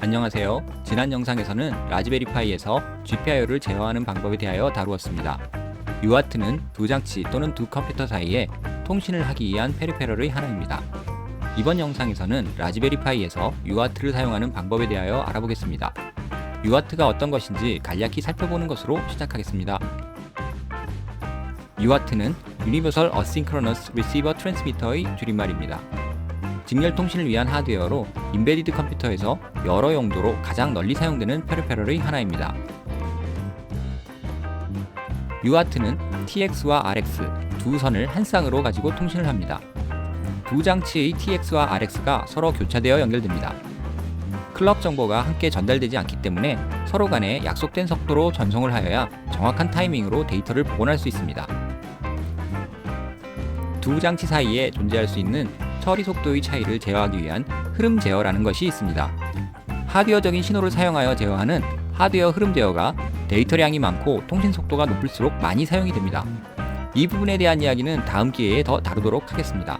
안녕하세요. 지난 영상에서는 라즈베리 파이에서 GPIO를 제어하는 방법에 대하여 다루었습니다. UART는 두 장치 또는 두 컴퓨터 사이에 통신을 하기 위한 페리페럴의 하나입니다. 이번 영상에서는 라즈베리 파이에서 UART를 사용하는 방법에 대하여 알아보겠습니다. UART가 어떤 것인지 간략히 살펴보는 것으로 시작하겠습니다. UART는 Universal Asynchronous Receiver Transmitter의 줄임말입니다. 직렬 통신을 위한 하드웨어로 인베디드 컴퓨터에서 여러 용도로 가장 널리 사용되는 페리페럴의 하나입니다. UART는 TX와 RX 두 선을 한 쌍으로 가지고 통신을 합니다. 두 장치의 TX와 RX가 서로 교차되어 연결됩니다. 클럭 정보가 함께 전달되지 않기 때문에 서로 간에 약속된 속도로 전송을 하여야 정확한 타이밍으로 데이터를 복원할 수 있습니다. 두 장치 사이에 존재할 수 있는 처리 속도의 차이를 제어하기 위한 흐름 제어라는 것이 있습니다. 하드웨어적인 신호를 사용하여 제어하는 하드웨어 흐름 제어가 데이터량이 많고 통신 속도가 높을수록 많이 사용이 됩니다. 이 부분에 대한 이야기는 다음 기회에 더 다루도록 하겠습니다.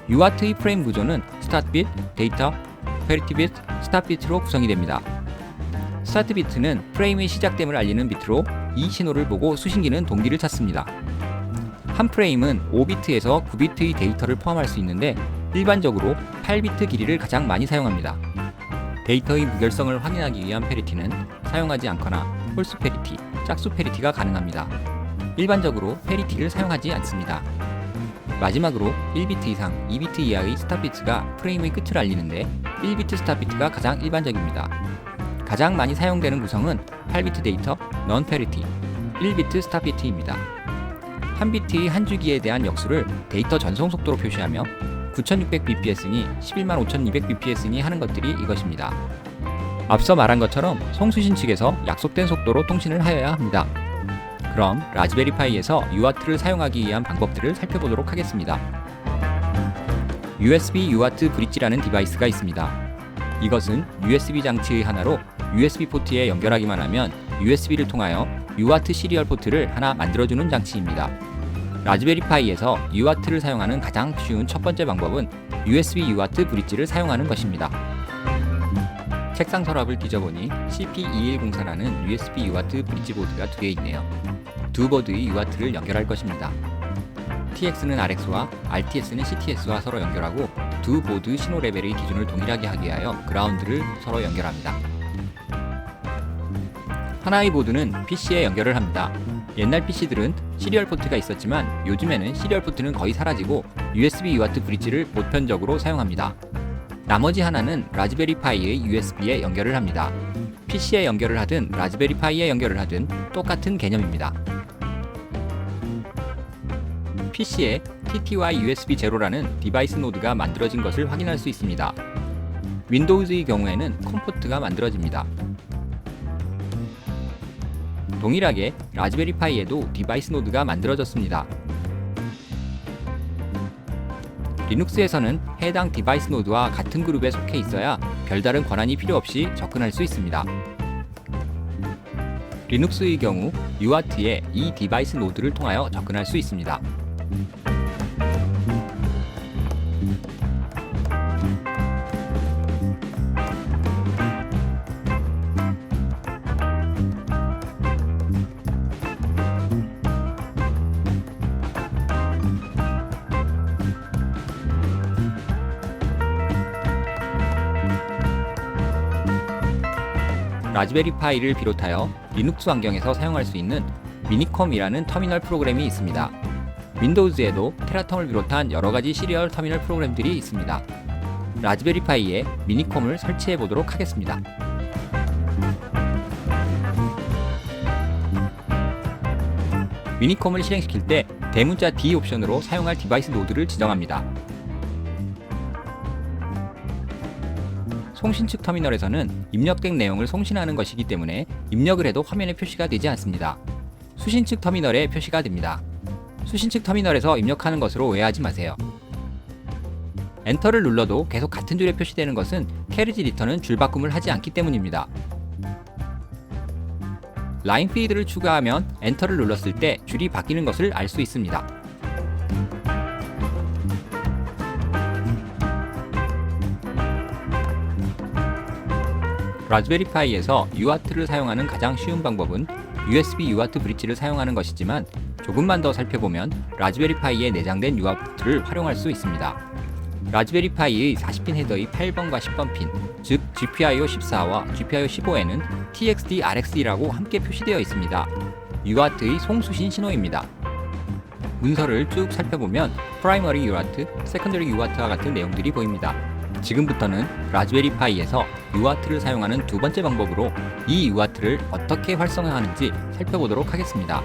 UART의 프레임 구조는 스타트 빗, 데이터, 페리티 빗, 스탑 빗으로 구성이 됩니다. 스타트 비트는 프레임의 시작됨을 알리는 비트로 이 신호를 보고 수신기는 동기를 찾습니다. 한 프레임은 5비트에서 9비트의 데이터를 포함할 수 있는데 일반적으로 8비트 길이를 가장 많이 사용합니다. 데이터의 무결성을 확인하기 위한 페리티는 사용하지 않거나 홀수 페리티, 짝수 페리티가 가능합니다. 일반적으로 페리티를 사용하지 않습니다. 마지막으로 1비트 이상 2비트 이하의 스탑 비트가 프레임의 끝을 알리는데 1비트 스탑 비트가 가장 일반적입니다. 가장 많이 사용되는 구성은 8비트 데이터, 넌 페리티, 1비트 스탑 비트입니다. 한 비트의 한 주기에 대한 역수를 데이터 전송 속도로 표시하며 9600bps니 115,200bps니 하는 것들이 이것입니다. 앞서 말한 것처럼 송수신 측에서 약속된 속도로 통신을 하여야 합니다. 그럼 라즈베리 파이에서 UART를 사용하기 위한 방법들을 살펴보도록 하겠습니다. USB UART 브릿지라는 디바이스가 있습니다. 이것은 USB 장치의 하나로 USB 포트에 연결하기만 하면 USB를 통하여 UART 시리얼 포트를 하나 만들어주는 장치입니다. 라즈베리 파이에서 UART를 사용하는 가장 쉬운 첫 번째 방법은 USB UART 브릿지를 사용하는 것입니다. 책상 서랍을 뒤져보니 CP2104라는 USB UART 브릿지 보드가 두 개 있네요. 두 보드의 UART를 연결할 것입니다. TX는 RX와 RTS는 CTS와 서로 연결하고 두 보드 신호 레벨의 기준을 동일하게 하기 위하여 그라운드를 서로 연결합니다. 하나의 보드는 PC에 연결을 합니다. 옛날 PC들은 시리얼 포트가 있었지만 요즘에는 시리얼 포트는 거의 사라지고 USB UART 브릿지를 보편적으로 사용합니다. 나머지 하나는 라즈베리 파이의 USB에 연결을 합니다. PC에 연결을 하든 라즈베리 파이에 연결을 하든 똑같은 개념입니다. PC에 TTY USB 제로라는 디바이스 노드가 만들어진 것을 확인할 수 있습니다. 윈도우즈의 경우에는 컴포트가 만들어집니다. 동일하게 라즈베리 파이에도 디바이스 노드가 만들어졌습니다. 리눅스에서는 해당 디바이스 노드와 같은 그룹에 속해 있어야 별다른 권한이 필요 없이 접근할 수 있습니다. 리눅스의 경우 UART에 이 디바이스 노드를 통하여 접근할 수 있습니다. 라즈베리 파이를 비롯하여 리눅스 환경에서 사용할 수 있는 미니컴이라는 터미널 프로그램이 있습니다. 윈도우즈에도 테라텀을 비롯한 여러가지 시리얼 터미널 프로그램들이 있습니다. 라즈베리 파이에 미니컴을 설치해 보도록 하겠습니다. 미니컴을 실행시킬 때 대문자 D 옵션으로 사용할 디바이스 노드를 지정합니다. 송신 측 터미널에서는 입력된 내용을 송신하는 것이기 때문에 입력을 해도 화면에 표시가 되지 않습니다. 수신 측 터미널에 표시가 됩니다. 수신 측 터미널에서 입력하는 것으로 오해하지 마세요. 엔터를 눌러도 계속 같은 줄에 표시되는 것은 캐리지 리턴은 줄 바꿈을 하지 않기 때문입니다. 라인 피드를 추가하면 엔터를 눌렀을 때 줄이 바뀌는 것을 알 수 있습니다. 라즈베리 파이에서 UART를 사용하는 가장 쉬운 방법은 USB UART 브릿지를 사용하는 것이지만 조금만 더 살펴보면 라즈베리 파이에 내장된 UART를 활용할 수 있습니다. 라즈베리 파이의 40핀 헤더의 8번과 10번 핀, 즉 GPIO 14와 GPIO 15에는 TXT RX이라고 함께 표시되어 있습니다. UART의 송수신 신호입니다. 문서를 쭉 살펴보면 프라이머리 UART, 세컨더리 UART와 같은 내용들이 보입니다. 지금부터는 라즈베리 파이에서 UART를 사용하는 두 번째 방법으로 이 UART를 어떻게 활성화하는지 살펴보도록 하겠습니다.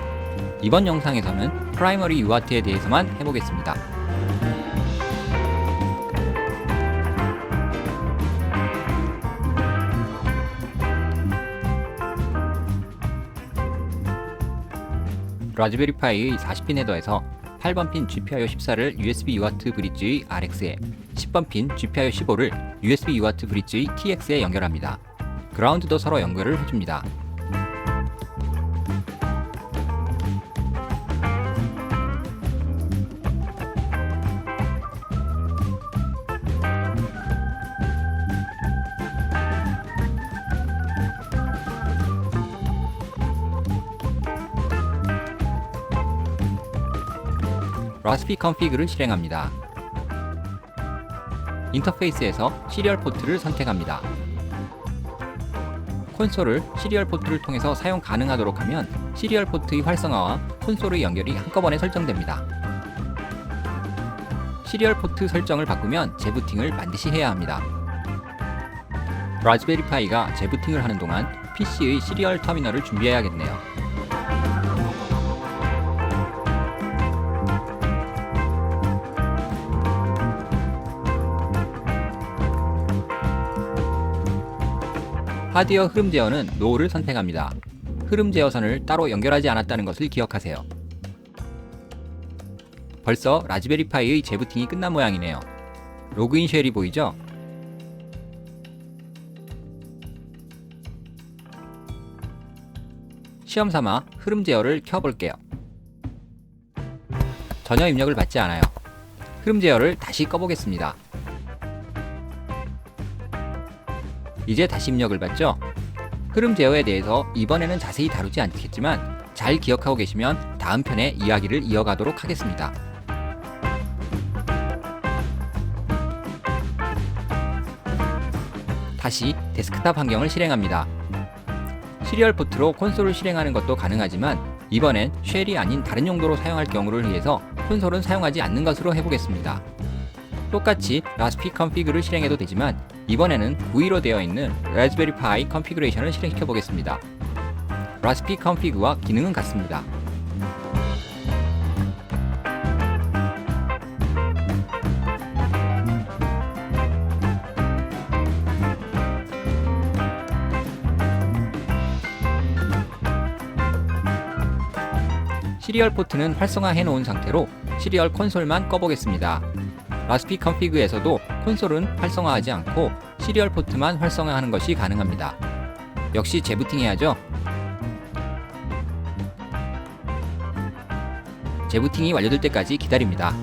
이번 영상에서는 프라이머리 UART에 대해서만 해보겠습니다. 라즈베리 파이의 40핀 헤더에서 8번 핀 GPIO 14를 USB UART 브릿지의 RX에, 10번 핀 GPIO 15를 USB UART 브릿지의 TX에 연결합니다. 그라운드도 서로 연결을 해줍니다. 라스피 컨피그를 실행합니다. 인터페이스에서 시리얼 포트를 선택합니다. 콘솔을 시리얼 포트를 통해서 사용 가능하도록 하면 시리얼 포트의 활성화와 콘솔의 연결이 한꺼번에 설정됩니다. 시리얼 포트 설정을 바꾸면 재부팅을 반드시 해야 합니다. 라즈베리 파이가 재부팅을 하는 동안 PC의 시리얼 터미널을 준비해야겠네요. 하드웨어 흐름 제어는 NO를 선택합니다. 흐름 제어선을 따로 연결하지 않았다는 것을 기억하세요. 벌써 라즈베리 파이의 재부팅이 끝난 모양이네요. 로그인 쉘이 보이죠? 시험삼아 흐름 제어를 켜볼게요. 전혀 입력을 받지 않아요. 흐름 제어를 다시 꺼보겠습니다. 이제 다시 입력을 받죠? 흐름 제어에 대해서 이번에는 자세히 다루지 않겠지만 잘 기억하고 계시면 다음 편에 이야기를 이어가도록 하겠습니다. 다시 데스크탑 환경을 실행합니다. 시리얼 포트로 콘솔을 실행하는 것도 가능하지만 이번엔 쉘이 아닌 다른 용도로 사용할 경우를 위해서 콘솔은 사용하지 않는 것으로 해보겠습니다. 똑같이 라스피 컨피그를 실행해도 되지만 이번에는 GUI로 되어 있는 라즈베리 파이 컨피그레이션을 실행시켜 보겠습니다. 라스피 컨피그와 기능은 같습니다. 시리얼 포트는 활성화해 놓은 상태로 시리얼 콘솔만 꺼보겠습니다. 라스피 컨피그에서도 콘솔은 활성화하지 않고 시리얼 포트만 활성화하는 것이 가능합니다. 역시 재부팅해야죠. 재부팅이 완료될 때까지 기다립니다.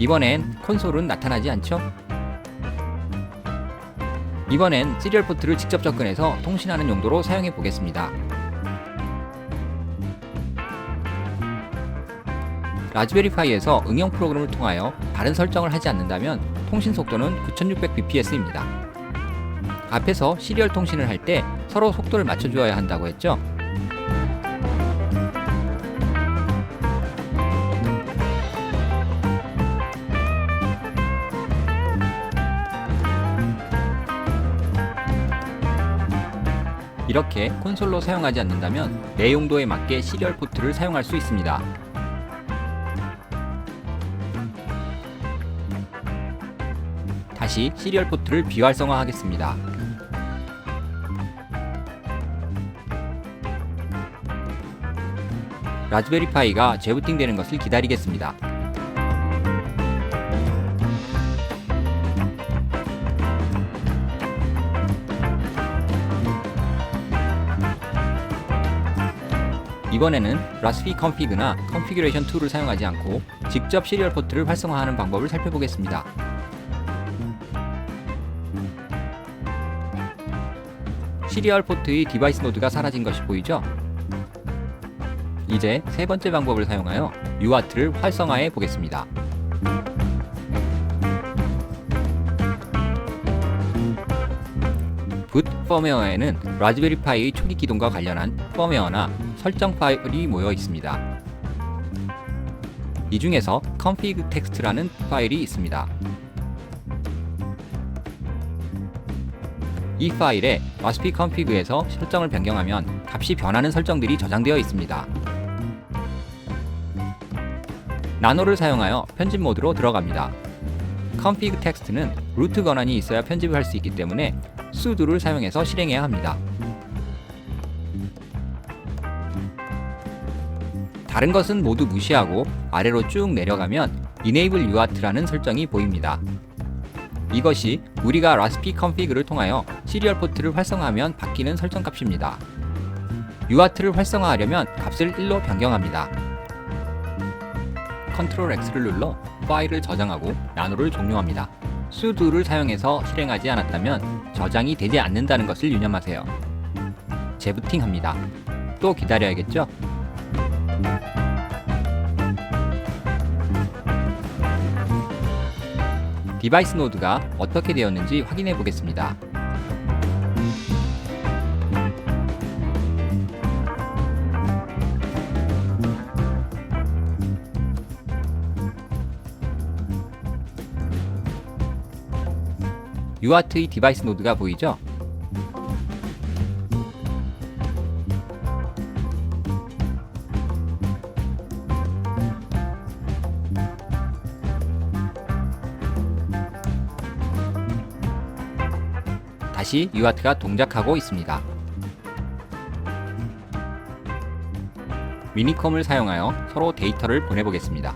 이번엔 콘솔은 나타나지 않죠? 이번엔 시리얼 포트를 직접 접근해서 통신하는 용도로 사용해 보겠습니다. 라즈베리 파이에서 응용 프로그램을 통하여 다른 설정을 하지 않는다면 통신 속도는 9600bps입니다. 앞에서 시리얼 통신을 할 때 서로 속도를 맞춰주어야 한다고 했죠? 이렇게 콘솔로 사용하지 않는다면 내 용도에 맞게 시리얼 포트를 사용할 수 있습니다. 다시 시리얼 포트를 비활성화하겠습니다. 라즈베리 파이가 재부팅되는 것을 기다리겠습니다. 이번에는 라스피 컨피그나 컨피규레이션 툴을 사용하지 않고 직접 시리얼 포트를 활성화하는 방법을 살펴보겠습니다. 시리얼 포트의 디바이스 노드가 사라진 것이 보이죠? 이제 세 번째 방법을 사용하여 UART를 활성화해 보겠습니다. 붓 펌웨어에는 라즈베리 파이의 초기 기동과 관련한 펌웨어나 설정 파일이 모여 있습니다. 이 중에서 config text라는 파일이 있습니다. 이 파일에 raspi config에서 설정을 변경하면 값이 변하는 설정들이 저장되어 있습니다. 나노를 사용하여 편집 모드로 들어갑니다. config text는 루트 권한이 있어야 편집을 할 수 있기 때문에 sudo를 사용해서 실행해야 합니다. 다른 것은 모두 무시하고 아래로 쭉 내려가면 enable UART라는 설정이 보입니다. 이것이 우리가 raspi config를 통하여 시리얼 포트를 활성화하면 바뀌는 설정 값입니다. UART를 활성화하려면 값을 1로 변경합니다. Ctrl X를 눌러 파일을 저장하고 나노를 종료합니다. sudo를 사용해서 실행하지 않았다면 저장이 되지 않는다는 것을 유념하세요. 재부팅합니다. 또 기다려야겠죠? 디바이스 노드가 어떻게 되었는지 확인해 보겠습니다. UART의 디바이스 노드가 보이죠? 다시 UART가 동작하고 있습니다. 미니컴을 사용하여 서로 데이터를 보내보겠습니다.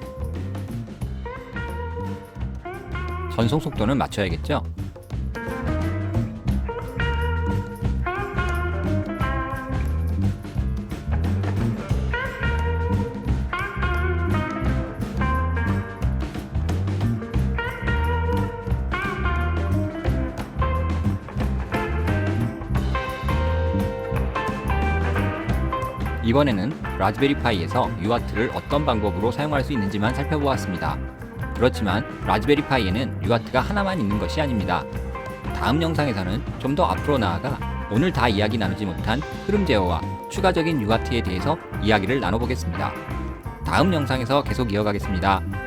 전송 속도는 맞춰야겠죠? 이번에는 라즈베리 파이에서 UART를 어떤 방법으로 사용할 수 있는지만 살펴보았습니다. 그렇지만 라즈베리 파이에는 UART가 하나만 있는 것이 아닙니다. 다음 영상에서는 좀 더 앞으로 나아가 오늘 다 이야기 나누지 못한 흐름 제어와 추가적인 UART에 대해서 이야기를 나눠보겠습니다. 다음 영상에서 계속 이어가겠습니다.